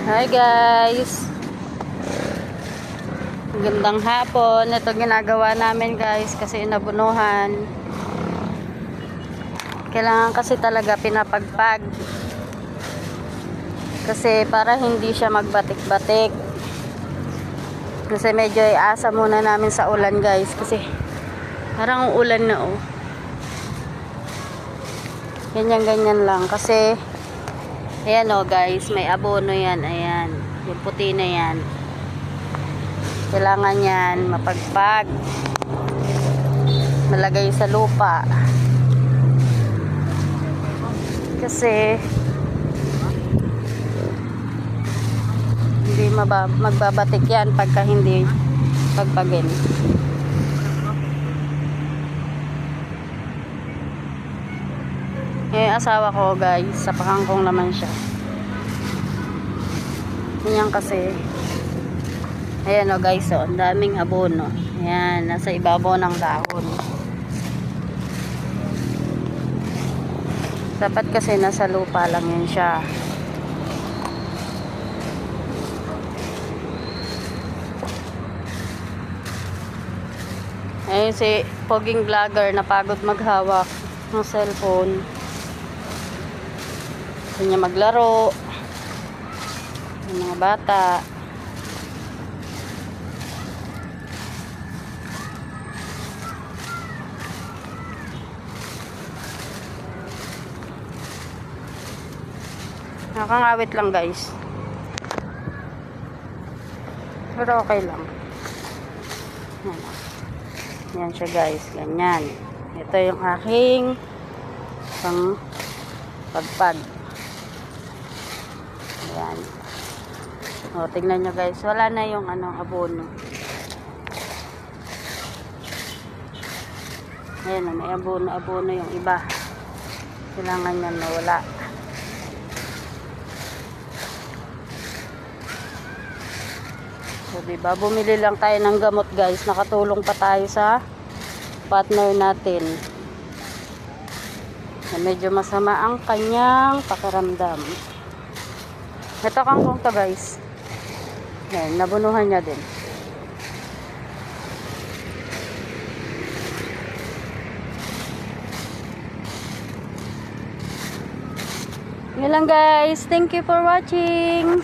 Hi guys, magandang hapon. Ito ginagawa namin guys kasi inabunuhan. Kailangan kasi talaga pinapagpag kasi para hindi siya magbatik-batik. Kasi medyo iasa muna namin sa ulan guys kasi parang ulan na oh. Ganyan lang kasi ayan o guys, may abono yan. Ayan, yung puti na yan. Kailangan yan mapagpag, malagay sa lupa. Kasi hindi magbabatik yan pagka hindi pagpagin. Yung asawa ko guys, sa pakangkong naman siya. Ganyan kasi. Ayan o guys, o, ang daming abono. Ayan, nasa ibabaw ng dahon. Dapat kasi nasa lupa lang yun siya. Ayun si poging vlogger, napagod maghawak ng cellphone. Gusto niya maglaro ng mga bata. Nakakangawit lang guys, pero okay lang. Yan siya guys, ganyan. Ito yung aking pang pagpag. Ayan. O, tingnan nyo guys, wala na yung abono. Ayan, may abono yung iba. Kailangan yan mawala. So, diba, bumili lang tayo ng gamot guys. Nakatulong pa tayo sa partner natin. Na medyo masama ang kanyang pakiramdam. Ito kangkong to guys. Yan, nabunuhan niya din. Yun lang guys. Thank you for watching.